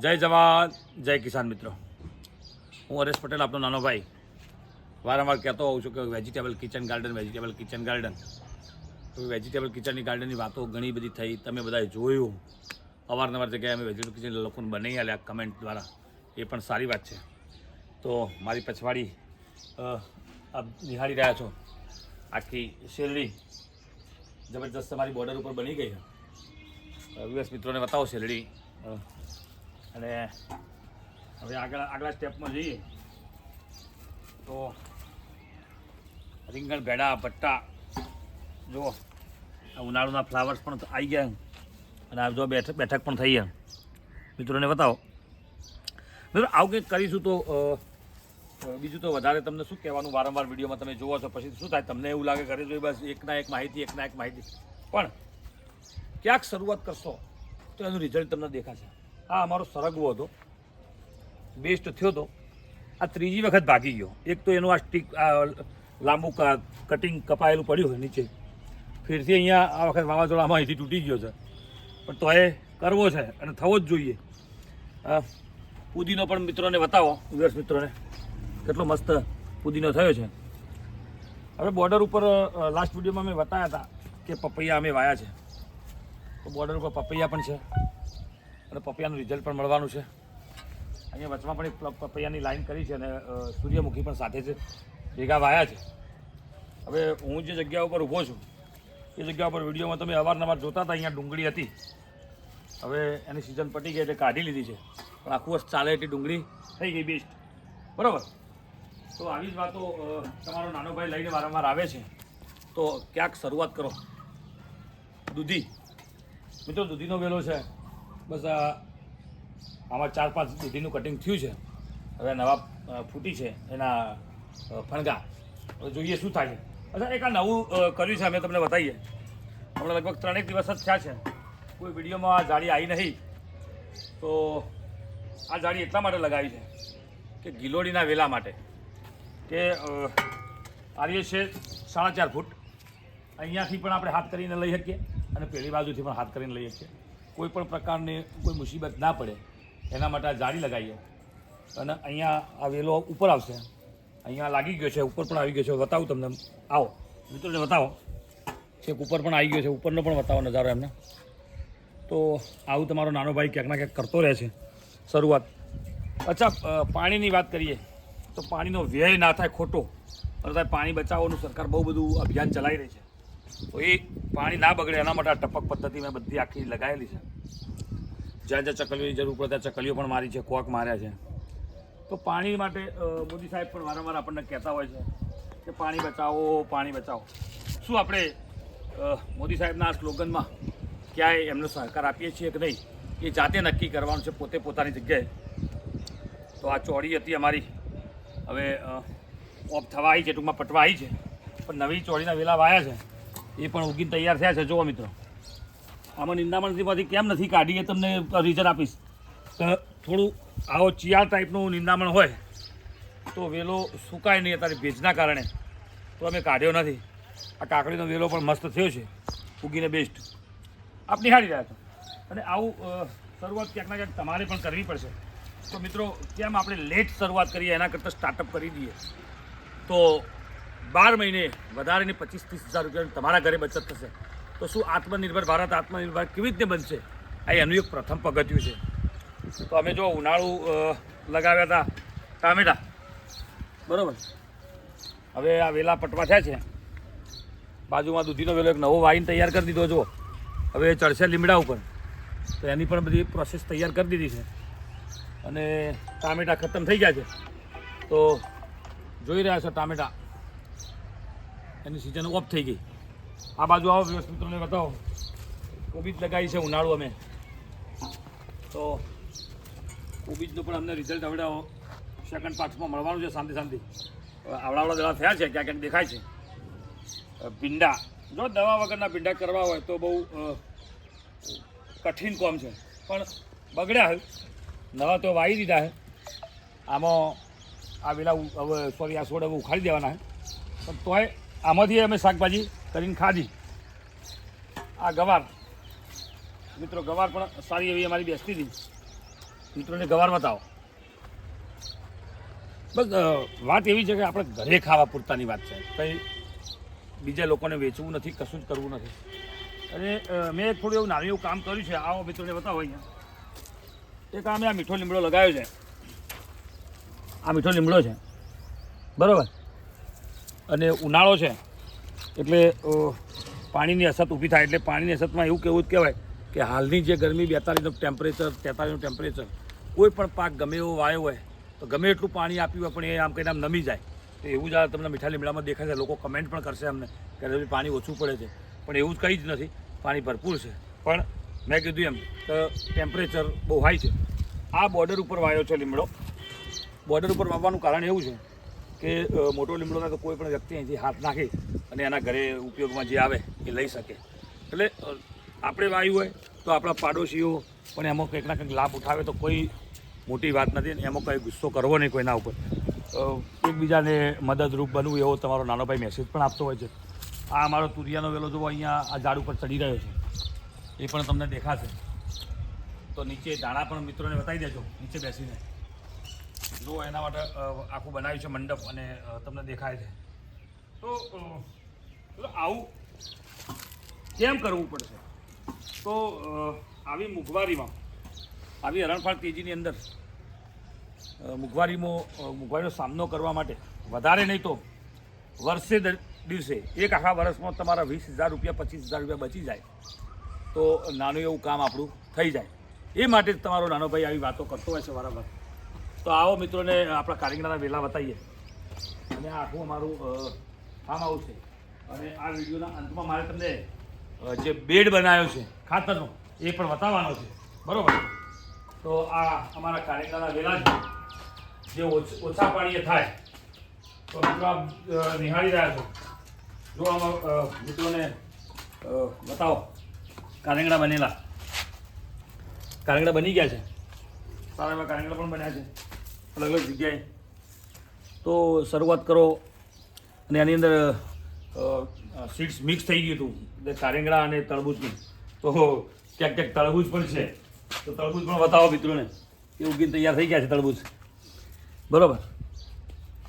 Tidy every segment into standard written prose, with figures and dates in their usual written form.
જય જવાન જય કિસાન મિત્રો, હું હરેશ પટેલ, આપનો નાનો ભાઈ. વારંવાર કહેતો હોઉં છું કે વેજીટેબલ કિચન ગાર્ડન. તો વેજીટેબલ કિચનની ગાર્ડનની વાતો ઘણી બધી થઈ, તમે બધાએ જોયું. અવારનવાર જગ્યાએ અમે વેજીટેબલ કિચન લોકોને બનાવી આલ્યા કમેન્ટ દ્વારા, એ પણ સારી વાત છે. તો મારી પછવાડી આપ નિહાળી રહ્યા છો, આખી શેરડી જબરજસ્ત તમારી બોર્ડર ઉપર બની ગઈ છે. યુએસ મિત્રોને બતાવો શેરડી. અને હવે આગલા સ્ટેપમાં જઈએ તો રીંગણ, ભેડા, ભટ્ટા જુઓ. ઉનાળાના ફ્લાવર્સ પણ આવી ગયા અને આ જો બેઠક પણ થઈ ગયા. મિત્રોને બતાવો. મિત્રો આવું કંઈક કરીશું તો બીજું તો વધારે તમને શું કહેવાનું, વારંવાર વિડીયોમાં તમે જોવો છો, પછી શું થાય, તમને એવું લાગે ઘરે જોઈ બસ એકના એક માહિતી. પણ ક્યાંક શરૂઆત કરશો તો એનું રિઝલ્ટ તમને દેખાશે. આ અમારો સરગવો હતો, બેસ્ટ થયો હતો. આ ત્રીજી વખત ભાગી ગયો. એક તો એનું આ સ્ટીક લાંબુ કટિંગ કપાયેલું પડ્યું હોય નીચે, ફરીથી અહીંયા આ વખત વાવાઝોડામાં અહીંથી તૂટી ગયો છે. પણ તો એ કરવો છે અને થવો જ જોઈએ. પુદીનો પણ મિત્રોને બતાવો, વ્યુઅર્સ મિત્રોને કેટલો મસ્ત પુદીનો થયો છે. હવે બોર્ડર ઉપર લાસ્ટ વિડીયોમાં મેં બતાવ્યા હતા કે પપૈયા અમે વાયા છે, તો બોર્ડર ઉપર પપૈયા પણ છે અને પપૈયાનું રિઝલ્ટ પણ મળવાનું છે. અહીંયા વચમાં પણ એક પપૈયાની લાઈન કરી છે અને સૂર્યમુખી પણ સાથે છે, ભેગા વાયા છે. હવે હું જે જગ્યા ઉપર ઊભો છું એ જગ્યા ઉપર વિડીયોમાં તમે અવારનવાર જોતા હતા, અહીંયા ડુંગળી હતી. હવે એની સિઝન પટી ગઈ એટલે કાઢી લીધી છે, પણ આખું વર્ષ ચાલે એટલી ડુંગળી થઈ ગઈ બેસ્ટ. બરાબર. તો આવી જ વાતો તમારો નાનો ભાઈ લઈને વારંવાર આવે છે, તો ક્યાંક શરૂઆત કરો. દૂધી મિત્રો, દૂધીનો વેલો છે. બસ આમાં 4-5 દૂધીનું કટિંગ થયું છે. હવે નવા ફૂટી છે એના ફણગા. હવે જોઈએ શું થાય છે. અચ્છા, એક આ નવું કર્યું છે, અમે તમને બતાવીએ. હમણાં લગભગ 3 દિવસ જ થયા છે, કોઈ વિડીયોમાં આ જાળી આવી નહીં. તો આ જાળી એટલા માટે લગાવી છે કે ગિલોડીના વેલા માટે, કે આર્ય છે 4.5 ફૂટ. અહીંયાથી પણ આપણે હાથ કરીને લઈ શકીએ અને પેલી બાજુથી પણ હાથ કરીને લઈ શકીએ. કોઈ પણ પ્રકારની કોઈ મુસીબત ના પડે એના માટે આ જાળી લગાવીએ. અને અહીંયા આ વેલો ઉપર આવશે, અહીંયા લાગી ગયો છે, ઉપર પણ આવી ગયો છે. બતાવું તમને, આવો મિત્રોને બતાવો. છેક ઉપર પણ આવી ગયો છે, ઉપરનો પણ બતાવો નજારો એમને. તો આવું તમારો નાનો ભાઈ ક્યાંક ના ક્યાંક કરતો રહે છે શરૂઆત. અચ્છા, પાણીની વાત કરીએ તો પાણીનો વ્યય ના થાય ખોટો, અને પાણી બચાવવાનું સરકાર બહુ બધું અભિયાન ચલાવી રહી છે. તો એ પાણી ના બગડે એના માટે આ ટપક પદ્ધતિ મેં બધી આખી લગાવેલી છે. જ્યાં જ્યાં ચકલીઓની જરૂર પડે ત્યાં ચકલીઓ પણ મારી છે, કોક માર્યા છે. તો પાણી માટે મોદી સાહેબ પણ વારંવાર આપણને કહેતા હોય છે કે પાણી બચાવો, પાણી બચાવો. શું આપણે મોદી સાહેબના આ સ્લોગનમાં ક્યાંય એમનો સહકાર આપીએ છીએ કે નહીં, એ જાતે નક્કી કરવાનું છે, પોતે પોતાની જગ્યાએ. તો આ ચોળી હતી અમારી, હવે ઓફ થવા આવી છે, ટૂંકમાં પટવા આવી છે. પણ નવી ચોળીના વેલા વાયા છે, એ પણ ઉગીને તૈયાર થયા છે. જુઓ મિત્રો, આમાં નિંદામણથી કેમ નથી કાઢી, એ તમને રીઝન આપીશ. તો થોડું આવો ચિયાળ ટાઈપનું નિંદામણ હોય તો વેલો સુકાય નહીં અત્યારે ભેજના કારણે, તો અમે કાઢ્યો નથી. આ કાકડીનો વેલો પણ મસ્ત થયો છે, ઉગીને બેસ્ટ. આપ નિહાળી રહ્યા છો. અને આવું શરૂઆત ક્યાંક ના ક્યાંક તમારે પણ કરવી પડશે. તો મિત્રો, કેમ આપણે લેટ શરૂઆત કરીએ, એના કરતાં સ્ટાર્ટઅપ કરી દઈએ તો 12 મહિને વધારેને 25-30 હજાર રૂપિયા તમારા ઘરે બચત થશે. તો શું આત્મનિર્ભર ભારત આત્મનિર્ભર કેવી રીતે બનશે, આ એનું એક પ્રથમ પગથિયું છે. તો અમે જો ઉનાળું લગાવ્યા હતા ટામેટા, બરાબર. હવે આ વેલા પટવા થયા છે. બાજુમાં દૂધીનો વેલો એક નવો વાઈન તૈયાર કરી દીધો. જો હવે ચડશે લીમડા ઉપર, તો એની પણ બધી પ્રોસેસ તૈયાર કરી દીધી છે. અને ટામેટા ખતમ થઈ ગયા છે, તો જોઈ રહ્યા છો ટામેટા એની સિઝન ઓફ થઈ ગઈ. આ બાજુ આવો, વ્યવસ્થિત મિત્રોને બતાવો. કોબીજ લગાવી છે ઉનાળું અમે, તો કોબીજનું પણ અમને રિઝલ્ટ હવે સેકન્ડ પાર્ટમાં મળવાનું છે શાંતિ. આવડાવડા દવા થયા છે, ક્યાંક દેખાય છે. ભીંડા, જો દવા વગરના ભીંડા કરવા હોય તો બહુ કઠિન કામ છે, પણ બગડ્યા હોય નવા તો વાવી દીધા છે. આમાં આ વેલા હવે સોરી આ છોડ હવે ઉખાડી દેવાના છે, પણ તોય આમાંથી અમે શાકભાજી કરીને ખાધી. આ ગવાર મિત્રો, ગવાર પણ સારી એવી અમારી બેસતી હતી. મિત્રોને ગવાર બતાવો. બસ વાત એવી છે કે આપણે ઘરે ખાવા પૂરતાની વાત છે, કંઈ બીજા લોકોને વેચવું નથી, કશું જ કરવું નથી. અને મેં થોડું એવું નાનું એવું કામ કર્યું છે. આવો મિત્રોને બતાવો. અહીંયા એક આ મીઠો લીમડો લગાવ્યો છે. આ મીઠો લીમડો છે, બરાબર. અને ઉનાળો છે એટલે પાણીની અછત ઊભી થાય. એટલે પાણીની અછતમાં એવું કહેવું જ કહેવાય કે હાલની જે ગરમી 42નું ટેમ્પરેચર, 43નું ટેમ્પરેચર, કોઈ પણ પાક ગમે એવો વાયો હોય તો ગમે એટલું પાણી આપ્યું હોય પણ એ આમ કહીને આમ નમી જાય. તો એવું જ તમને મીઠા લીમડામાં દેખાય છે. લોકો કમેન્ટ પણ કરશે અમને કે હજી પાણી ઓછું પડે છે, પણ એવું જ કંઈ જ નથી. પાણી ભરપૂર છે. પણ મેં કીધું એમ કે ટેમ્પરેચર બહુ હાઈ છે. આ બોર્ડર ઉપર વાયો છે લીમડો. બોર્ડર ઉપર વાવવાનું કારણ એવું છે કે મોટો લીમડો થાય તો કોઈ પણ વ્યક્તિ અહીંથી હાથ નાખી અને એના ઘરે ઉપયોગમાં જે આવે એ લઈ શકે. એટલે આપણે વાવ્યું હોય તો આપણા પાડોશીઓ પણ એમાં કંઈક ના કંઈક લાભ ઉઠાવે તો કોઈ મોટી વાત નથી. અને એમાં કંઈ ગુસ્સો કરવો નહીં કોઈના ઉપર. એકબીજાને મદદરૂપ બનવું એવો તમારો નાનો ભાઈ મેસેજ પણ આપતો હોય છે. આ અમારો તુરિયાનો વેલો જુઓ અહીંયા આ ઝાડ ઉપર ચડી રહ્યો છે, એ પણ તમને દેખાશે. તો નીચે દાણા પણ મિત્રોને બતાવી દેજો નીચે બેસીને. જો એના માટે આખું બનાવ્યું છે મંડપ અને તમને દેખાય છે. તો આવું કેમ કરવું પડશે? તો આવી મોંઘવારીમાં, આવી હરણફાળ તેજીની અંદર મોંઘવારીનો સામનો કરવા માટે વધારે નહીં તો વર્ષે દિવસે એક આખા વર્ષમાં તમારા 20,000 રૂપિયા 25,000 રૂપિયા બચી જાય તો નાનું એવું કામ આપણું થઈ જાય. એ માટે જ તમારો નાનો ભાઈ આવી વાતો કરતો હોય છે વારંવાર. તો આવો મિત્રોને આપણા કારીગરના વેલા બતાવીએ. અને આખું અમારું ફાર્મ હાઉસ છે. અને આ વિડીયોના અંતમાં મારે તમને જે બેડ બનાવ્યો છે ખાતરનો એ પણ બતાવવાનો છે, બરાબર. તો આ અમારા કારીગરના વેલા છે જે ઓછા પાણીએ થાય. તો મિત્રો આપ નિહાળી રહ્યા છો. જો આમાં મિત્રોને બતાવો કારેંગડા બનેલા. કારેંગડા બની ગયા છે. સારા એવા કારેંગડા પણ બન્યા છે અલગ અલગ જગ્યાએ. તો શરૂઆત કરો. અને એની અંદર સીડ્સ મિક્સ થઈ ગયું હતું એટલે કારેંગડા અને તરબૂચનું. તો ક્યાંક ક્યાંક તરબૂચ પણ છે. તો તરબૂચ પણ બતાવો મિત્રોને કે ઉગીને તૈયાર થઈ ગયા છે તરબૂચ, બરાબર.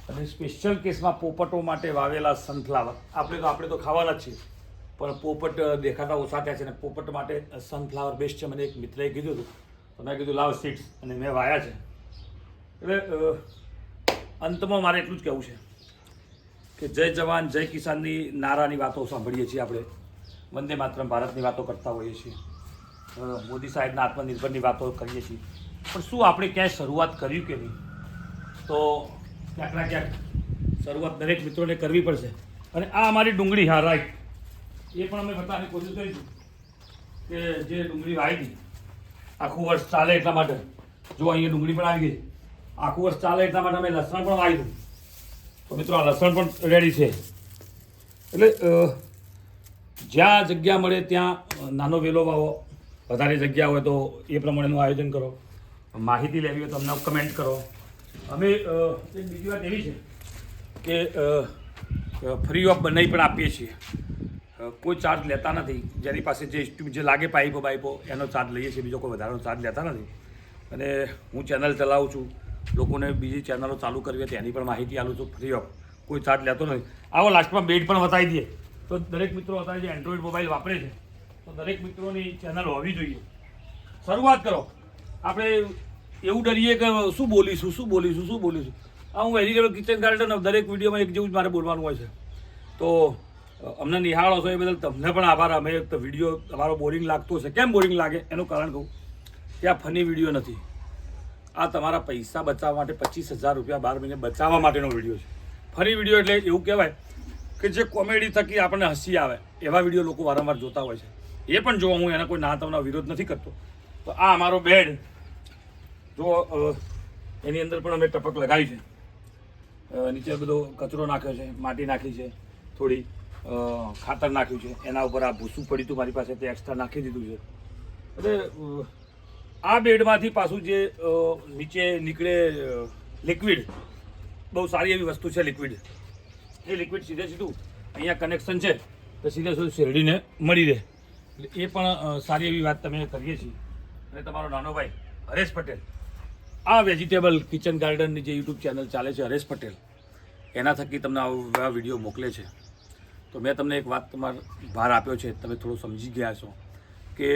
અને સ્પેશિયલ કેસમાં પોપટો માટે વાવેલા સનફ્લાવર. આપણે તો ખાવાના જ છીએ, પણ પોપટ દેખાતા ઓછા થયા છે. અને પોપટ માટે સનફ્લાવર બેસ્ટ છે. મને એક મિત્રએ કીધું હતું તો મેં કીધું લાવ સીડ્સ, અને મેં વાયા છે. એટલે અંતમાં મારે એટલું જ કહેવું છે કે જય જવાન જય કિસાનની નારાની વાતો સાંભળીએ છીએ આપણે. વંદે માતરમ ભારતની વાતો કરતા હોઈએ છીએ. મોદી સાહેબના આત્મનિર્ભરની વાતો કરીએ છીએ. પણ શું આપણે ક્યાંય શરૂઆત કર્યું કે નહીં? તો ક્યાંક ના ક્યાંક શરૂઆત દરેક મિત્રોને કરવી પડશે. અને આ અમારી ડુંગળી, હા રાઈટ, એ પણ અમે બતાવવાની કોશિશ કરીશું કે જે ડુંગળી વાવી હતી આખું વર્ષ ચાલે એટલા માટે. જો અહીંયા ડુંગળી પણ આવી ગઈ. આખું વર્ષ ચાલે એટલા માટે અમે લસણ પણ વાવી દઉં. તો મિત્રો આ લસણ પણ રેડી છે. એટલે જ્યાં જગ્યા મળે ત્યાં નાનો વેલો વાવો. વધારે જગ્યા હોય તો એ પ્રમાણેનું આયોજન કરો. માહિતી લેવી હોય તો અમને કમેન્ટ કરો. અમે એક બીજી વાત એવી છે કે ફ્રી ઓફ બનાવી પણ આપીએ છીએ. કોઈ ચાર્જ લેતા નથી. જેની પાસે જે લાગે પાઇપો એનો ચાર્જ લઈએ છીએ. બીજો કોઈ વધારાનો ચાર્જ લેતા નથી. અને હું ચેનલ ચલાવું છું, લોકોને બીજી ચેનલો ચાલુ કરવી હોય તેની પણ માહિતી આપું છું ફ્રી ઓફ. કોઈ ચાર્જ લેતો નથી. આવો લાસ્ટમાં બેડ પણ બતાવી દઈએ. તો દરેક મિત્રો અત્યારે જે એન્ડ્રોઈડ મોબાઈલ વાપરે છે તો દરેક મિત્રોની ચેનલ હોવી જોઈએ. શરૂઆત કરો. આપણે એવું ડરીએ કે શું બોલીશું. આ હું વેજીટેબલ કિચન ગાર્ડન દરેક વિડીયોમાં એક જેવું જ મારે બોલવાનું હોય છે. તો અમને નિહાળો છો એ બદલ તમને પણ આભાર. અમે તો વિડીયો તમારો બોરિંગ લાગતો હશે. કેમ બોરિંગ લાગે એનું કારણ કહું કે આ ફની વિડીયો નથી. આ તમારા પૈસા બચાવવા માટે 25,000 રૂપિયા 12 મહિને બચાવવા માટેનો વિડીયો છે. ફની વિડીયો એટલે એવું કહેવાય કે જે કોમેડી થકી આપણને હસી આવે એવા વિડીયો લોકો વારંવાર જોતા હોય છે. એ પણ જો હું એના કોઈ ના તમને વિરોધ નથી કરતો. તો આ અમારો બેડ જો એની અંદર પણ અમે ટપક લગાવી છે. નીચે બધો કચરો નાખ્યો છે, માટી નાખી છે, થોડી ખાતર નાખ્યું છે. એના ઉપર આ ભૂસું પડ્યું હતું મારી પાસે તે એક્સ્ટ્રા નાખી દીધું છે. એટલે આ બેડમાંથી પાછું જે નીચે નીકળે લિક્વિડ, બહુ સારી એવી વસ્તુ છે લિક્વિડ. એ લિક્વિડ સીધું અહીંયા કનેક્શન છે તો સીધું શેરડીને મળી રહે. એટલે એ પણ સારી એવી વાત તમે કરીએ છીએ. અને તમારો નાનો ભાઈ હરેશ પટેલ આ વેજીટેબલ કિચન ગાર્ડનની જે યુટ્યુબ ચેનલ ચાલે છે હરેશ પટેલ, એના થકી તમને આવા વિડીયો મોકલે છે. તો મેં તમને એક વાત તમારે ભાર આપ્યો છે, તમે થોડું સમજી ગયા છો કે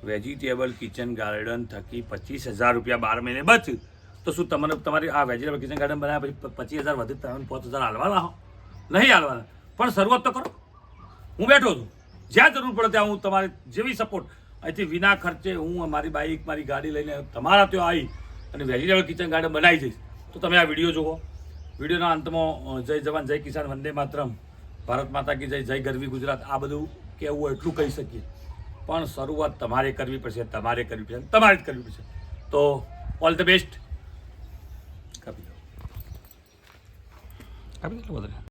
વેજીટેબલ કિચન ગાર્ડન થકી 25,000 રૂપિયા 12 મહિને બચ, તો શું તમને તમારી આ વેજીટેબલ કિચન ગાર્ડન બનાવ્યા પછી 25,000 વધે તમે 5,000 હાલવાના હો? નહીં હાલવાના. પણ શરૂઆત તો કરો. હું બેઠો છું, જ્યાં જરૂર પડે ત્યાં હું તમારે જેવી સપોર્ટ અહીંથી વિના ખર્ચે હું મારી બાઇક મારી ગાડી લઈને તમારા ત્યાં આવી અને વેજીટેબલ કિચન ગાર્ડન બનાવી જઈશ. તો તમે આ વિડીયો જુઓ. વિડીયોના અંતમાં જય જવાન જય કિસાન વંદે માતરમ, ભારત માતા કી જય, જય ગરવી ગુજરાત, આ બધું કહેવું એટલું કહી શકીએ. પણ શરૂઆત તમારે કરવી પડશે, તમારે જ કરવી પડશે. તો ઓલ ધ બેસ્ટ. કાપી દો વધારે.